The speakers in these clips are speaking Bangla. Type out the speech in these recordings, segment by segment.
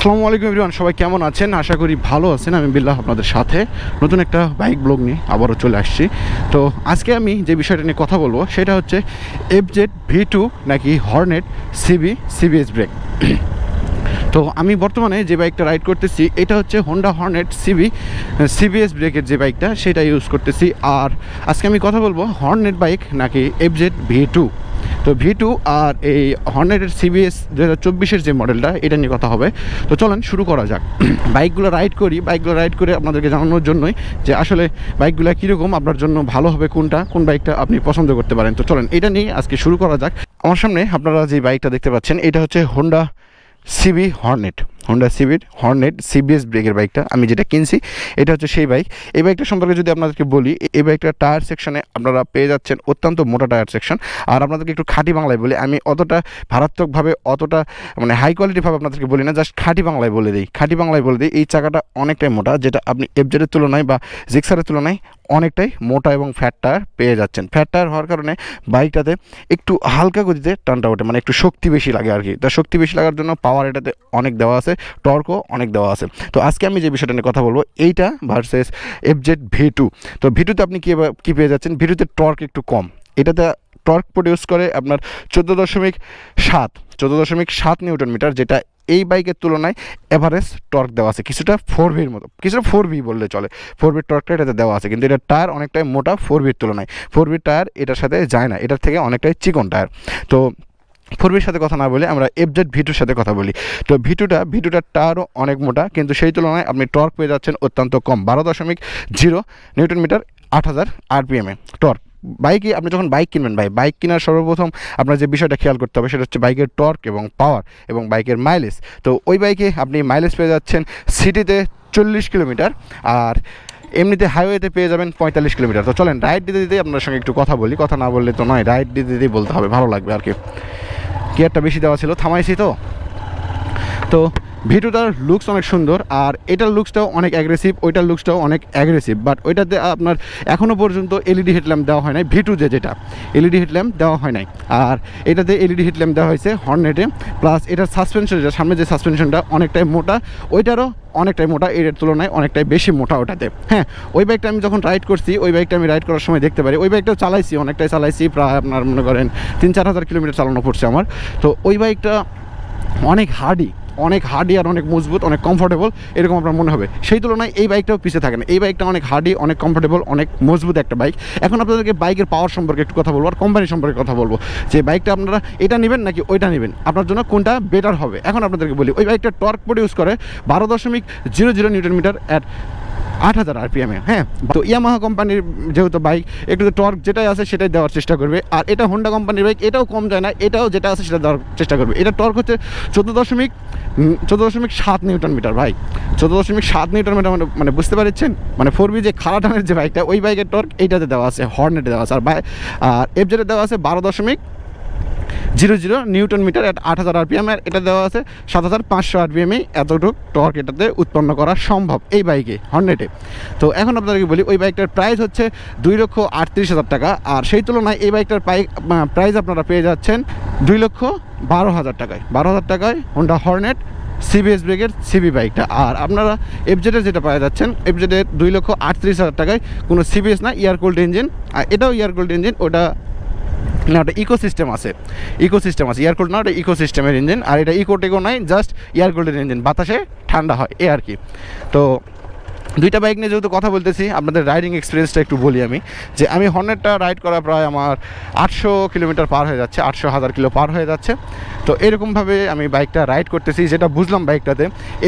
আসসালামু আলাইকুম এভরিওয়ান, সবাই কেমন আছেন? আশা করি ভালো আছেন। আমি বিল্লাহ আপনাদের সাথে নতুন একটা বাইক ব্লগ নিয়ে আবারও চলে আসছি। তো আজকে আমি যে বিষয়টা নিয়ে কথা বলবো সেটা হচ্ছে FZ V2 নাকি হর্নেট সিবিএস ব্রেক। তো আমি বর্তমানে যে বাইকটা রাইড করতেছি এটা হচ্ছে হোন্ডা হর্নেট সিবিএস ব্রেকের যে বাইকটা সেটা ইউজ করতেছি। আর আজকে আমি কথা বলবো হর্নেট বাইক নাকি FZ V2। তো V2 আর এই হর্নেটের সিবিএস 2024-এর যে মডেলটা এটা নিয়ে কথা হবে। তো চলেন শুরু করা যাক। বাইকগুলো রাইড করে আপনাদেরকে জানানোর জন্যই যে আসলে বাইকগুলো কীরকম, আপনার জন্য ভালো হবে কোন বাইকটা আপনি পছন্দ করতে পারেন। তো চলেন এটা নিয়ে আজকে শুরু করা যাক। আমার সামনে আপনারা যে বাইকটা দেখতে পাচ্ছেন এটা হচ্ছে হোন্ডা হর্নেট সিবিএস ব্রেকের বাইকটা। আমি যেটা কিনছি এটা হচ্ছে সেই বাইক। এই বাইকটা সম্পর্কে যদি আপনাদেরকে বলি, এই বাইকটা টায়ার সেকশনে আপনারা পেয়ে যাচ্ছেন অত্যন্ত মোটা টায়ার সেকশন। আর আপনাদেরকে একটু খাঁটি বাংলায় বলি, আমি অতটা ভারাত্মকভাবে অতটা মানে হাই কোয়ালিটিভাবে আপনাদেরকে বলি না, জাস্ট খাঁটি বাংলায় বলে দিই এই চাকাটা অনেকটাই মোটা, যেটা আপনি FZ-এর তুলনায় বা জিক্সারের তুলনায় অনেকটাই মোটা এবং ফ্যাট টায়ার পেয়ে যাচ্ছেন। ফ্যাট টায়ার হওয়ার কারণে বাইকটাতে একটু হালকা গতিতে টানটা ওঠে, মানে একটু শক্তি বেশি লাগে আর কি। তা শক্তি বেশি লাগার জন্য পাওয়ার এটাতে অনেক দেওয়া আছে, টর্কও অনেক দেওয়া আছে। তো আজকে আমি যে বিষয়টা নিয়ে কথা বলবো এইটা ভার্সেস FZ V2। তো V2-তে আপনি কী পেয়ে যাচ্ছেন? V2-তে টর্ক একটু কম, এটাতে টর্ক প্রডিউস করে আপনার 14.7 নিউটন মিটার, যেটা এই বাইকের তুলনায় এভারেজ টর্ক দেওয়া আছে। কিছুটা 4V মতো, কিছুটা 4V বললে চলে। 4V টর্কটা এটাতে দেওয়া আছে, কিন্তু এটার টায়ার অনেকটাই মোটা 4V তুলনায়। 4V টায়ার এটার সাথে যায় না, এটার থেকে অনেকটাই চিকন টায়ার। তো 4Vর সাথে কথা না বলে আমরা FZ V2-র সাথে কথা বলি। তো V2টার টায়ারও অনেক মোটা, কিন্তু সেই তুলনায় আপনি টর্ক পেয়ে যাচ্ছেন অত্যন্ত কম, 12.0 নিউটন মিটার, 8000 RPM-এ টর্ক। বাইকে আপনি যখন বাইক কিনবেন, বাইক কেনার সর্বপ্রথম আপনার যে বিষয়টা খেয়াল করতে হবে সেটা হচ্ছে বাইকের টর্ক এবং পাওয়ার এবং বাইকের মাইলেজ। তো ওই বাইকে আপনি মাইলেজ পেয়ে যাচ্ছেন সিটিতে 40 কিলোমিটার, আর এমনিতে হাইওয়েতে পেয়ে যাবেন 45 কিলোমিটার। তো চলেন রাইড দিতে আপনার সঙ্গে একটু কথা বলি, কথা না বললে তো নয়, রাইড দিতে বলতে হবে, ভালো লাগবে আর কি। গিয়ারটা বেশি দেওয়া ছিল, থামাইছি তো V2টার লুকস অনেক সুন্দর, আর এটার লুকসটাও অনেক অ্যাগ্রেসিভ, ওইটার লুকসটাও অনেক অ্যাগ্রেসিভ। বাট ওইটাতে আপনার এখনও পর্যন্ত LED হেডল্যাম্প দেওয়া হয় নাই, V2 যেটা LED হেডল্যাম্প দেওয়া হয় নাই। আর এটাতে LED হেডল্যাম্প দেওয়া হয়েছে হর্নেটে। প্লাস এটার সাসপেনশন, সামনে যে সাসপেনশনটা অনেকটাই মোটা, ওইটারও অনেকটাই মোটা, এর তুলনায় অনেকটাই বেশি মোটা ওটাতে। হ্যাঁ, ওই বাইকটা আমি যখন রাইড করছি, ওই বাইকটা আমি রাইড করার সময় দেখতে পারি, ওই বাইকটাও অনেকটাই চালাইছি, প্রায় আপনার মনে করেন 3-4 হাজার কিলোমিটার চালানো পড়ছে আমার। তো ওই বাইকটা অনেক হার্ডি আর অনেক মজবুত, অনেক কমফোর্টেবল, এরকম আপনার মনে হবে। সেই তুলনায় এই বাইকটাও পিছিয়ে থাকে না, এই বাইকটা অনেক হার্ডি, অনেক কমফোর্টেবল, অনেক মজবুত একটা বাইক। এখন আপনাদেরকে বাইকের পাওয়ার সম্পর্কে একটু কথা বলবো, আর কোম্পানি সম্পর্কে কথা বলবো, যে বাইকটা আপনারা এটা নেবেন নাকি ওইটা নেবেন, আপনার জন্য কোনটা বেটার হবে। এখন আপনাদেরকে বলি, ওই বাইকটা টর্ক প্রডিউস করে 12.00 নিউটন মিটার অ্যাট 8000 RPM-এ। হ্যাঁ, তো ইয়ামাহা কোম্পানির যেহেতু বাইক, একটু টর্ক যেটাই আছে সেটাই দেওয়ার চেষ্টা করবে। আর এটা হোন্ডা কোম্পানির বাইক, এটাও কম যায় না, এটাও যেটা আছে সেটা দেওয়ার চেষ্টা করবে। এটা টর্ক হচ্ছে 14.7 নিউটন মিটার ভাই, 14.7 নিউটন মিটার, মানে বুঝতে পারছেন, মানে 4V যে খাড়া টানের যে বাইকটা, ওই বাইকের টর্ক এইটাতে দেওয়া আছে, হর্নেটে দেওয়া আছে। আর FZ-এ দেওয়া আছে 12.00 নিউটন মিটার অ্যাট 8000 RPM, আর এটা দেওয়া আছে 7500 RPM-এ এতটুকু টর্ক এটাতে উৎপন্ন করা সম্ভব এই বাইকে, হর্নেটে। তো এখন আপনাদেরকে বলি, ওই বাইকটার প্রাইস হচ্ছে 2,38,000 টাকা, আর সেই তুলনায় এই বাইকটার প্রাইস আপনারা পেয়ে যাচ্ছেন 2,12,000 টাকায়। 12,000 টাকায় হোন্ডা হর্নেট সিবিএস ব্রেকের বাইকটা। আর আপনারা FZ-এর যেটা পাওয়া যাচ্ছেন, FZ-এর 2,38,000 টাকায় কোনো সিবিএস না, এয়ার কুলড ইঞ্জিন। আর এটাও এয়ার কুলড ইঞ্জিন, ওটা না, ওটা ইকোসিস্টেম আছে, এয়ার কুল্ড না, ওটা ইকোসিস্টেমের ইঞ্জিন। আর এটা ইকো নাই, জাস্ট এয়ার কুল্ডের ইঞ্জিন, বাতাসে ঠান্ডা হয় এ আর কি। তো দুইটা বাইক নিয়ে যেহেতু কথা বলতেছি, আপনাদের রাইডিং এক্সপিরিয়েন্সটা একটু বলি আমি, যে আমি হর্নেটটা রাইড করা প্রায় আমার 800 কিলোমিটার পার হয়ে যাচ্ছে, 800,000 কিলো পার হয়ে যাচ্ছে। তো এরকমভাবে আমি বাইকটা রাইড করতেছি, যেটা বুঝলাম বাইকটাতে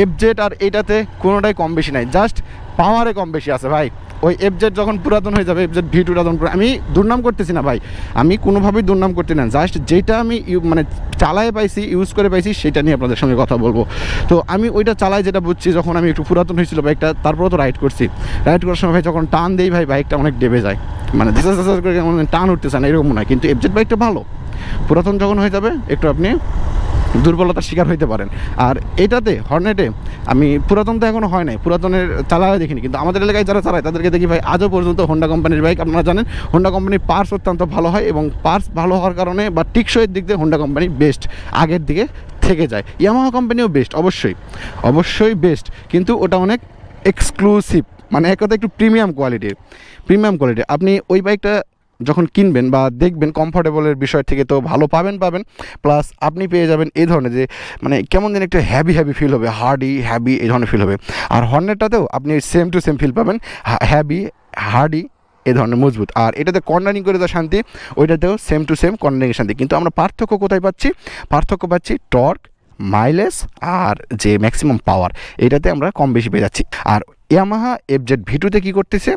FZ আর এটাতে কোনোটাই কম বেশি নাই, জাস্ট পাওয়ারে কম বেশি আছে ভাই। ওই FZ যখন পুরাতন হয়ে যাবে, FZ V2টা যখন, আমি দুর্নাম করতেছি না ভাই, আমি কোনোভাবেই দুর্নাম করতে না, জাস্ট যেটা আমি মানে চালায় পাইছি, ইউজ করে পাইছি, সেটা নিয়ে আপনাদের সঙ্গে কথা বলবো। তো আমি ওইটা চালাই যেটা বুঝছি, যখন আমি একটু পুরাতন হয়েছিল বাইকটা, তারপরে তো রাইড করার সময় ভাই যখন টান দেই ভাই, বাইকটা অনেক ডেবে যায়, মানে করে টান উঠতেছে না, এরকম নয়। কিন্তু FZ বাইকটা ভালো, পুরাতন যখন হয়ে যাবে একটু আপনি দুর্বলতার শিকার হইতে পারেন। আর এটাতে হর্নেটে আমি পুরাতন তো এখনও হয় নাই, পুরাতনের চালায় দেখিনি, কিন্তু আমাদের এলাকায় যারা চালায় তাদেরকে দেখি ভাই আজও পর্যন্ত হোন্ডা কোম্পানির বাইক। আপনারা জানেন হোন্ডা কোম্পানির পার্টস অত্যন্ত ভালো হয়, এবং পার্টস ভালো হওয়ার কারণে বা টিকসইয়ের দিক দিয়ে হোন্ডা কোম্পানি বেস্ট আগের দিকে থেকে যায়। ইয়ামাহা কোম্পানিও বেস্ট, অবশ্যই বেস্ট, কিন্তু ওটা অনেক এক্সক্লুসিভ, মানে এক কথা একটু প্রিমিয়াম কোয়ালিটির। আপনি ওই বাইকটা যখন কিনবেন বা দেখবেন কমফোর্টেবলের বিষয় থেকে তো ভালো পাবেন, প্লাস আপনি পেয়ে যাবেন এই ধরনের যে মানে কেমন যেন একটা হ্যাভি ফিল হবে, হ্যাভি এই ধরনের ফিল হবে। আর হর্নেটটাতেও আপনি সেম টু সেম ফিল পাবেন, হার্ডি এই ধরনের মজবুত। আর এটাতে কর্নারিং করে যা শান্তি, ওইটাতেও সেম টু সেম কর্নারিং শান্তি। কিন্তু আমরা পার্থক্য কোথায় পাচ্ছি? পাচ্ছি টর্ক, মাইলেজ আর যে ম্যাক্সিমাম পাওয়ার, এটাতে আমরা কম বেশি পেয়ে যাচ্ছি। আর ইয়ামাহা এফজেড ভি2তে কী করতেছে?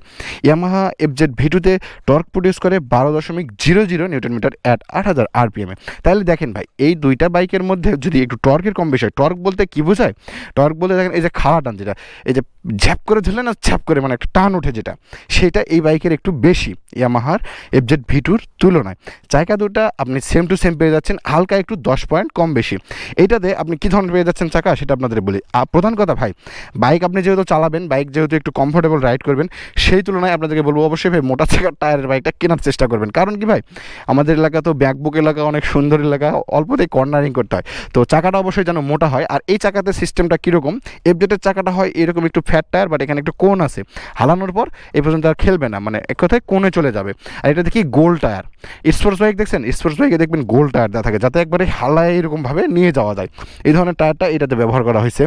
ইয়ামাহা এফজেড ভি2তে টর্ক প্রডিউস করে 12.00 নিউটন মিটার অ্যাট 8000 RPM। তাহলে দেখেন ভাই, এই দুইটা বাইকের মধ্যে যদি একটু টর্কের কম বেশি হয়, টর্ক বলতে কী বোঝায়? টর্ক বলতে দেখেন এই যে খাড়া টান, যেটা এই যে ঝ্যাপ করে ধরলে না, ঝ্যাপ করে মানে একটা টান ওঠে যেটা, সেটা এই বাইকের একটু বেশি ইয়ামাহার এফজেড ভি2র তুলনায়। চাকা দুটা আপনি সেম টু সেম পেয়ে যাচ্ছেন, হালকা একটু 10 পয়েন্ট কম বেশি। এইটাতে আপনি কী ধরনের পেয়ে যাচ্ছেন চাকা, সেটা আপনাদের বলি। প্রধান কথা ভাই, বাইক আপনি যেহেতু চালাবেন, বাইক যেহেতু একটু কমফোর্টেবল রাইড করবেন, সেই তুলনায় আপনাদেরকে বলবো অবশ্যই ভাই মোটা চাকার টায়ারের বাইকটা কেনার চেষ্টা করবেন। কারণ কি ভাই, আমাদের এলাকা তো ব্যাকবুক এলাকা, অনেক সুন্দর এলাকা, অল্পতেই কর্নারিং করতে হয়, তো চাকাটা অবশ্যই যেন মোটা হয়। আর এই চাকাতে সিস্টেমটা কীরকম, এফজেডের চাকাটা হয় এরকম একটু ফ্যাট টায়ার, বাট এখানে একটু কোন আছে, হালানোর পর এই পর্যন্ত আর খেলবে না, মানে এক কথায় কোণে চলে যাবে। আর এটা দেখি গোল টায়ার, স্পোর্টস বাইক দেখছেন, স্পোর্টস বাইকে দেখবেন গোল টায়ার দেওয়া থাকে, যাতে একবারে হালায় এরকমভাবে নিয়ে যাওয়া যায়। এই ধরনের টায়ারটা এটাতে ব্যবহার করা হয়েছে।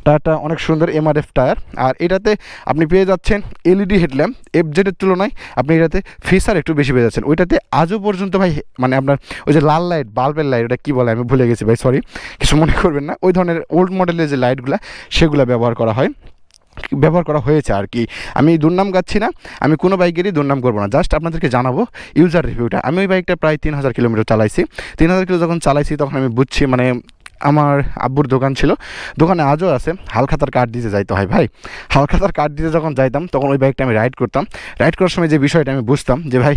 টায়ারটা অনেক সুন্দর MRF টায়ার। আর এটাতে আপনি পেয়ে যাচ্ছেন এলইডি হেডল্যাম্প, এফজেডের তুলনায় আপনি এটাতে ফিচার একটু বেশি পেয়ে যাচ্ছেন। ওইটাতে আজও পর্যন্ত ভাই, মানে আপনার ওই যে লাল লাইট, বাল্বের লাইট, ওটা কী বলে আমি ভুলে গেছি ভাই, সরি, কিছু মনে করবেন না। ওই ধরনের ওল্ড মডেলের যে লাইটগুলো, সেগুলো ব্যবহার করা হয়েছে আর কি। আমি দুর্নাম গাচ্ছি না, আমি কোনো বাইকেরই দুর্নাম করবো না, জাস্ট আপনাদেরকে জানাবো ইউজার রিভিউটা। আমি ওই বাইকটা প্রায় 3000 কিলোমিটার চালাইছি। 3000 কিলো যখন চালাইছি তখন আমি বুঝছি, মানে আমার আব্বুর দোকান ছিল, দোকানে আজও আছে, হালখাতার কাঠ দিতে যাইতে হয় ভাই। হালখাতার কাঠ দিতে যখন যাইতাম, তখন ওই বাইকটা আমি রাইড করার সময় যে বিষয়টা আমি বুঝতাম যে ভাই,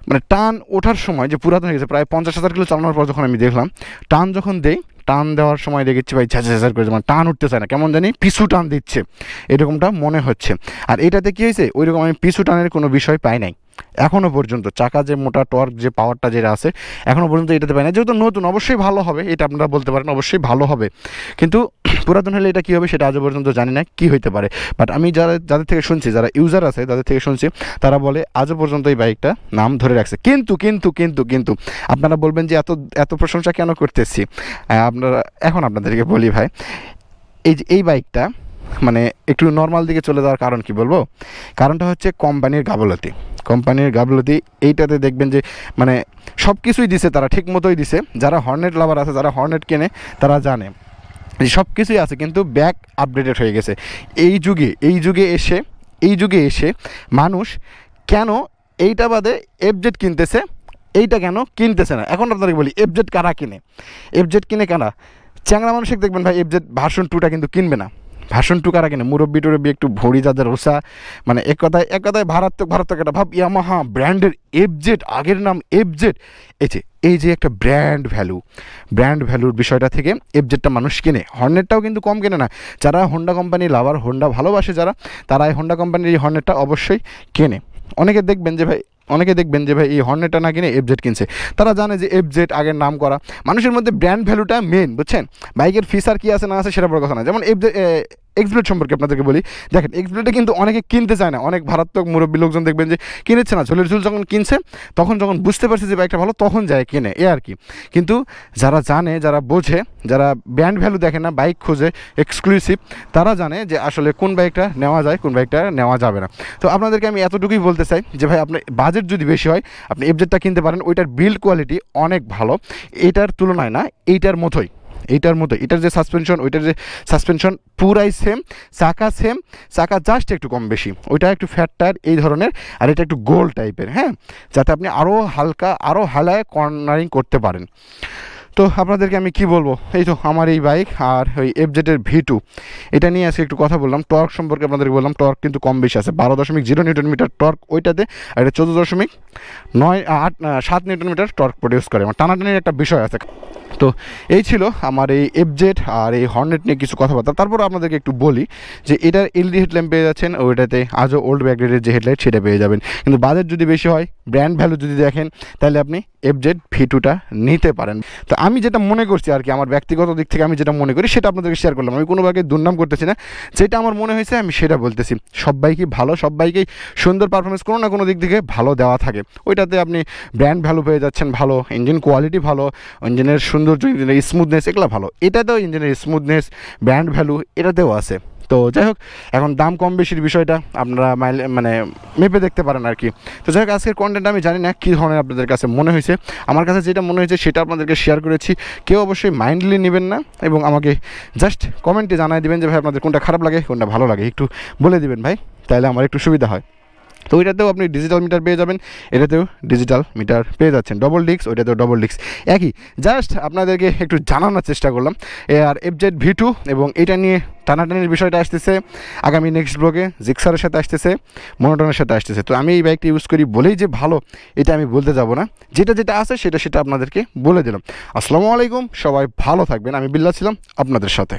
মানে টান ওঠার সময় যে পুরাতন হয়ে গেছে, প্রায় 50,000 কিলো চালানোর পর যখন আমি দেখলাম, টান যখন টান দেওয়ার সময় দেখেছি ভাই ঝাঁঝাঝাঝার করে, মানে টান উঠতে চায় না, কেমন জানি পিছু টান দিচ্ছে, এরকমটা মনে হচ্ছে। আর এটাতে কী হয়েছে, ওই রকম আমি পিছু টানের কোনো বিষয় পাই নাই এখনও পর্যন্ত। চাকা যে মোটা, টর্ক যে পাওয়ারটা যেটা আছে, এখনও পর্যন্ত এটাতে পাই না। যেহেতু নতুন, অবশ্যই ভালো হবে, এটা আপনারা বলতে পারেন, অবশ্যই ভালো হবে, কিন্তু পুরাতন হলে এটা কী হবে সেটা আজও পর্যন্ত জানি না কী হইতে পারে। বাট আমি যাদের থেকে শুনছি, যারা ইউজার আছে তাদের থেকে শুনছি, তারা বলে আজও পর্যন্ত এই বাইকটা নাম ধরে রাখছে। কিন্তু আপনারা বলবেন যে এত প্রশংসা কেন করতেছি, এখন আপনাদেরকে বলি ভাই, এই বাইকটা মানে একটু নর্মাল দিকে চলে যাওয়ার কারণ কি বলবো? কারণটা হচ্ছে কোম্পানির গাফলতি। এইটাতে দেখবেন যে মানে সব কিছুই দিছে তারা, ঠিক মতোই দিছে। যারা হর্নেট লাভার আছে, যারা হর্নেট কেনে, তারা জানে সব কিছুই আছে, কিন্তু ব্যাক আপডেটেড হয়ে গেছে। এই যুগে এসে মানুষ কেন এইটা বাদে এফজেড কিনতেছে, এইটা কেন কিনতেছে না? এখন আপনাদেরকে বলি, এফজেড কারা কিনে? এফজেড কিনে কারা? চ্যাংরা মানুষকে দেখবেন ভাই, এফজেড ভার্সন 2টা কিন্তু কিনবে না। ভার্সন 2 কারা কিনে? মুরব্বি টুরব্বি, একটু ভরি যাদের ওসা, মানে এক কথায় ভারতক একটা ভাব। ইয়ামাহা ব্র্যান্ডের এফজেড, আগের নাম এফজেড, এই যে একটা ব্র্যান্ড ভ্যালুর বিষয়টা থেকে এফজেডটা মানুষ কিনে। হর্নেটটাও কিন্তু কম কেনে না। যারা হোন্ডা কোম্পানি লাভার, হোন্ডা ভালোবাসে যারা, তারা এই হোন্ডা কোম্পানির এই হর্নেটটা অবশ্যই কেনে। অনেকে দেখবেন যে ভাই এই হর্নেটটা না কিনে এফজেড কিনছে। তারা জানে যে এফজেড আগের নাম করা। মানুষের মধ্যে ব্র্যান্ড ভ্যালুটা মেন, বুঝছেন? বাইকের ফিচার কী আছে না আছে সেটা বড় কথা না। যেমন এক্সব্লেড সম্পর্কে আপনাদেরকে বলি, দেখেন এক্সব্লেডে কিন্তু অনেকে কিনতে চায় না। অনেক ভারতক মুরব্বী লোকজন দেখবেন যে কিনেছে না, ঝোলের ঝুল যখন কিনছে, তখন যখন বুঝতে পারছে যে বাইকটা ভালো, তখন যায় কিনে, আর কি। কিন্তু যারা জানে, যারা বোঝে, যারা ব্র্যান্ড ভ্যালু দেখে না, বাইক খোঁজে এক্সক্লুসিভ, তারা জানে যে আসলে কোন বাইকটা নেওয়া যায়, কোন বাইকটা নেওয়া যাবে না। তো আপনাদেরকে আমি এতটুকুই বলতে চাই যে ভাই, আপনার বাজেট যদি বেশি হয়, আপনি এফজেডটা কিনতে পারেন। ওইটার বিল্ড কোয়ালিটি অনেক ভালো, এটার তুলনায় না, এইটার মতোই। এটার যে সাসপেনশন পুরাই সেম, চাকা জাস্ট একটু কম বেশি। ওইটা একটু ফ্যাট টায়ার এই ধরনের, আর এটা একটু গোল টাইপের, হ্যাঁ, যাতে আপনি আরও হালায় কর্নারিং করতে পারেন। তো আপনাদেরকে আমি কি বলবো, এই তো আমার এই বাইক আর ওই এফজেডের ভি2, এটা নিয়ে আজকে একটু কথা বললাম। টর্ক সম্পর্কে আপনাদেরকে বললাম, টর্ক কিন্তু কম বেশি আছে, 12.0 নিউটন মিটার টর্ক ওইটাতে, আর এটা 14.7 নিউটন মিটার টর্ক প্রডিউস করে। মানে টানাটানির একটা বিষয় আছে। তো এই ছিল আমার এই এফজেড আর এই হর্নেট নিয়ে কিছু কথাবার্তা। তারপর আপনাদেরকে একটু বলি যে এটার এলইডি হেডল্যাম্প পেয়ে যাচ্ছেন, ওইটাতে আজও ওল্ড ব্যাকগ্রেডের যে হেডলাইট সেটা পেয়ে যাবেন। কিন্তু বাজেট যদি বেশি হয়, ব্র্যান্ড ভ্যালু যদি দেখেন, তাহলে আপনি এফজেড ভি2টা নিতে পারেন। তো আমি যেটা মনে করছি আর কি, আমার ব্যক্তিগত দিক থেকে আমি যেটা মনে করি সেটা আপনাদেরকে শেয়ার করলাম। আমি কোনো বাইকে দুর্নাম করতেছি না, যেটা আমার মনে হয়েছে আমি সেটা বলতেছি। সব বাইকই ভালো, সব বাইকেই সুন্দর পারফরমেন্স কোনো না কোনো দিক থেকে ভালো দেওয়া থাকে। ওইটাতে আপনি ব্র্যান্ড ভ্যালু পেয়ে যাচ্ছেন ভালো, ইঞ্জিন কোয়ালিটি ভালো, ইঞ্জিনের সৌন্দর্য, ইঞ্জিনের স্মুথনেস, এগুলো ভালো। এটাতেও ইঞ্জিনের স্মুথনেস, ব্র্যান্ড ভ্যালু এটাতেও আছে। তো যাই হোক, এখন দাম কম বেশির বিষয়টা আপনারা মানে মেপে দেখতে পারেন আর কি। তো যাই হোক, আজকের কন্টেন্ট আমি জানি না কী ধরনের আপনাদের কাছে মনে হয়েছে। আমার কাছে যেটা মনে হয়েছে সেটা আপনাদেরকে শেয়ার করেছি। কেউ অবশ্যই মাইন্ডলি নেবেন না, এবং আমাকে জাস্ট কমেন্টে জানাই দিবেন যে ভাই আপনাদের কোনটা খারাপ লাগে, কোনটা ভালো লাগে, একটু বলে দিবেন ভাই, তাহলে আমার একটু সুবিধা হয়। তো ওইটাতেও আপনি ডিজিটাল মিটার পেয়ে যাবেন, এটাতেও ডিজিটাল মিটার পেয়ে যাচ্ছেন। ডবল ডিস্ক, ওইটাতেও ডবল ডিস্ক, একই। জাস্ট আপনাদেরকে একটু জানানোর চেষ্টা করলাম। আর এফজেড ভি2 এবং এটা নিয়ে টানাটানির বিষয়টা আসতেছে আগামী নেক্সট ব্লগে, জিক্সারের সাথে আসতেছে, মনোটনের সাথে আসতেছে। তো আমি এই বাইকটা ইউজ করি বলেই যে ভালো এটা আমি বলতে যাব না, যেটা যেটা আছে সেটা আপনাদেরকে বলে দিলাম। আসসালামু আলাইকুম, সবাই ভালো থাকবেন। আমি বিল্লাহ ছিলাম আপনাদের সাথে।